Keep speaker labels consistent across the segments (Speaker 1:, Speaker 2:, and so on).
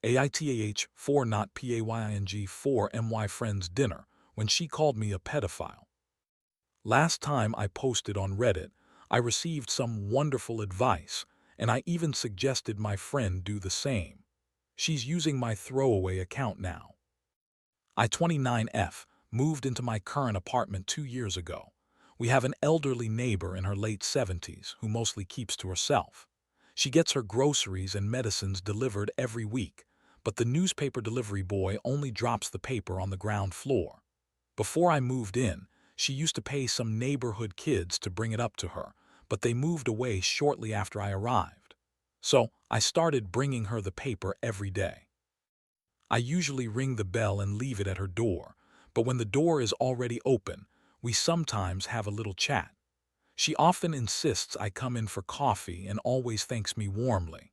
Speaker 1: Aitah 4 not paying 4 my friend's dinner when she called me a pedophile. Last time I posted on Reddit, I received some wonderful advice, and I even suggested my friend do the same. She's using my throwaway account now. I-29F moved into my current apartment 2 years ago. We have an elderly neighbor in her late 70s who mostly keeps to herself. She gets her groceries and medicines delivered every week, but the newspaper delivery boy only drops the paper on the ground floor. Before I moved in, she used to pay some neighborhood kids to bring it up to her, but they moved away shortly after I arrived. So I started bringing her the paper every day. I usually ring the bell and leave it at her door, but when the door is already open, we sometimes have a little chat. She often insists I come in for coffee and always thanks me warmly.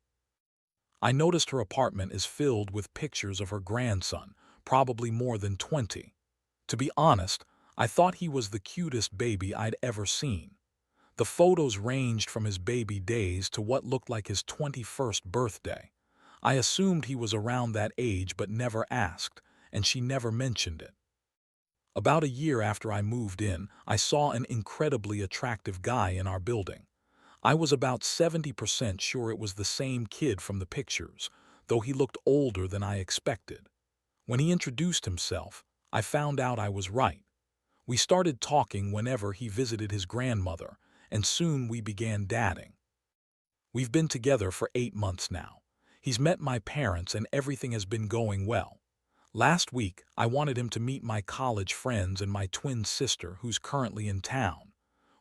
Speaker 1: I noticed her apartment is filled with pictures of her grandson, probably more than 20. To be honest, I thought he was the cutest baby I'd ever seen. The photos ranged from his baby days to what looked like his 21st birthday. I assumed he was around that age but never asked, and she never mentioned it. About a year after I moved in, I saw an incredibly attractive guy in our building. I was about 70% sure it was the same kid from the pictures, though he looked older than I expected. When he introduced himself, I found out I was right. We started talking whenever he visited his grandmother, and soon we began dating. We've been together for 8 months now. He's met my parents and everything has been going well. Last week, I wanted him to meet my college friends and my twin sister who's currently in town.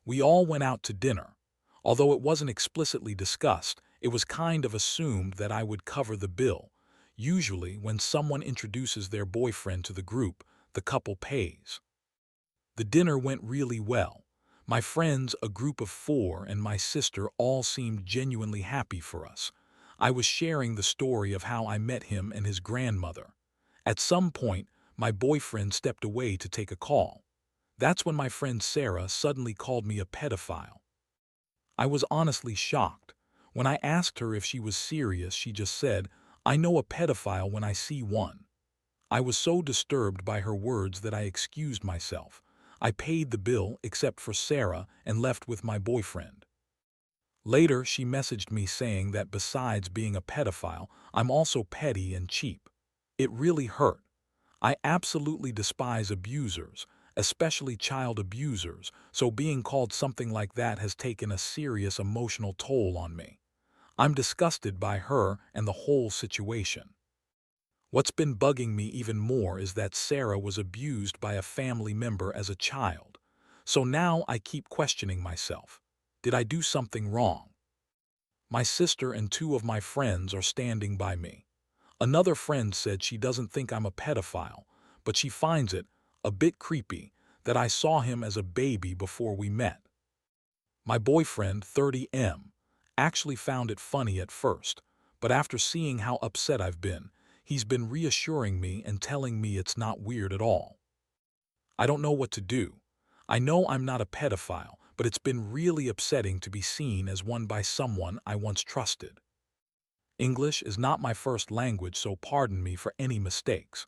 Speaker 1: We all went out to dinner. Although it wasn't explicitly discussed, it was kind of assumed that I would cover the bill. Usually, when someone introduces their boyfriend to the group, the couple pays. The dinner went really well. My friends, a group of 4, and my sister all seemed genuinely happy for us. I was sharing the story of how I met him and his grandmother. At some point, my boyfriend stepped away to take a call. That's when my friend Sara suddenly called me a pedophile. I was honestly shocked. When I asked her if she was serious, she just said, "I know a pedophile when I see one." I was so disturbed by her words that I excused myself. I paid the bill except for Sara and left with my boyfriend. Later, she messaged me saying that besides being a pedophile, I'm also petty and cheap. It really hurt. I absolutely despise abusers, especially child abusers, so being called something like that has taken a serious emotional toll on me. I'm disgusted by her and the whole situation. What's been bugging me even more is that Sara was abused by a family member as a child. So now I keep questioning myself. Did I do something wrong? My sister and 2 of my friends are standing by me. Another friend said she doesn't think I'm a pedophile, but she finds it a bit creepy that I saw him as a baby before we met. My boyfriend, 30M, actually found it funny at first, but after seeing how upset I've been, he's been reassuring me and telling me it's not weird at all. I don't know what to do. I know I'm not a pedophile, but it's been really upsetting to be seen as one by someone I once trusted. English is not my first language, so pardon me for any mistakes.